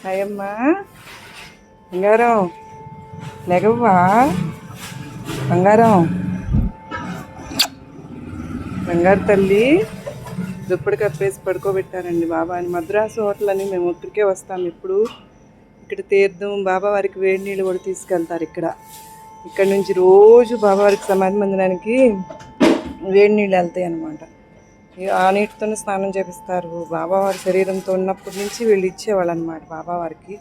సాయమ్మా బంగారం లెగవ్వా బంగారం బంగారు తల్లి దుప్పటి కప్పేసి పడుకోబెట్టారండి బాబాని. మద్రాసు హోటల్ అని మేము ఇక్కడికే వస్తాం ఇప్పుడు. ఇక్కడ తీర్థం బాబావారికి వేడి నీళ్ళు కూడా తీసుకెళ్తారు. ఇక్కడ నుంచి రోజు బాబావారికి సమాధి మందిరానికి వేడి నీళ్ళు వెళ్తాయి అన్నమాట. ఆ నీటితోనే స్నానం చేపిస్తారు. బాబావారి శరీరంతో ఉన్నప్పటి నుంచి వీళ్ళు ఇచ్చేవాళ్ళు అనమాట బాబావారికి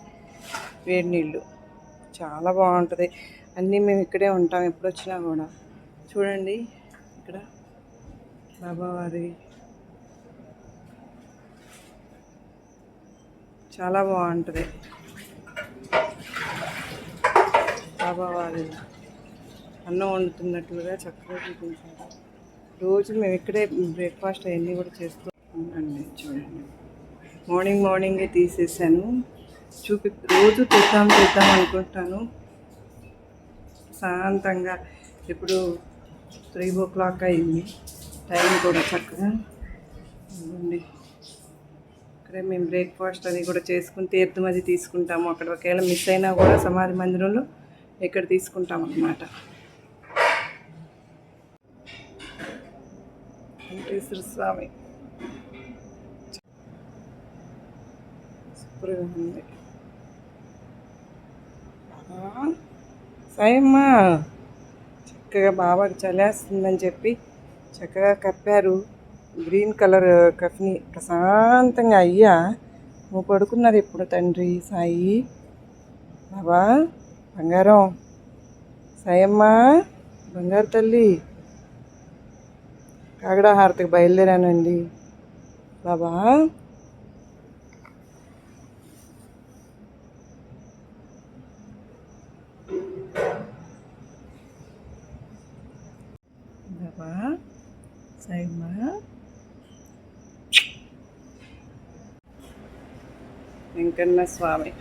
వేడి నీళ్ళు. చాలా బాగుంటుంది. అన్నీ మేము ఇక్కడే ఉంటాం ఎప్పుడు వచ్చినా కూడా. చూడండి ఇక్కడ బాబావారి చాలా బాగుంటుంది. బాబావారి అన్నం వండుతున్నట్లుగా చక్కగా చూపించారు. రోజు మేము ఇక్కడే బ్రేక్ఫాస్ట్ అవన్నీ కూడా చేస్తూ ఉండండి. చూడండి మార్నింగే తీసేసాను. రోజు తీద్దాం అనుకుంటాను. శాంతంగా ఇప్పుడు 3 అయింది. టైం కూడా చక్కగా ఉంది. ఇక్కడే మేము బ్రేక్ఫాస్ట్ అది కూడా చేసుకుని తీర్థం అది తీసుకుంటాము. అక్కడ ఒకవేళ మిస్ అయినా కూడా సమాధి మందిరంలో ఇక్కడ తీసుకుంటాం అన్నమాట. వెంకటేశ్వర స్వామి సూపర్గా ఉంది. సాయమ్మ చక్కగా బాబాకి చలేస్తుందని చెప్పి చక్కగా కప్పారు. గ్రీన్ కలర్ కఫ్ని ప్రశాంతంగా. అయ్యా నువ్వు పడుకున్నారు ఇప్పుడు తండ్రి సాయి. బాబా బంగారం సాయమ్మ బంగారు తల్లి కాగడా హారతికి బయలుదేరానండి బాబా. బాబా సాయమ్మ వెంకన్న స్వామి.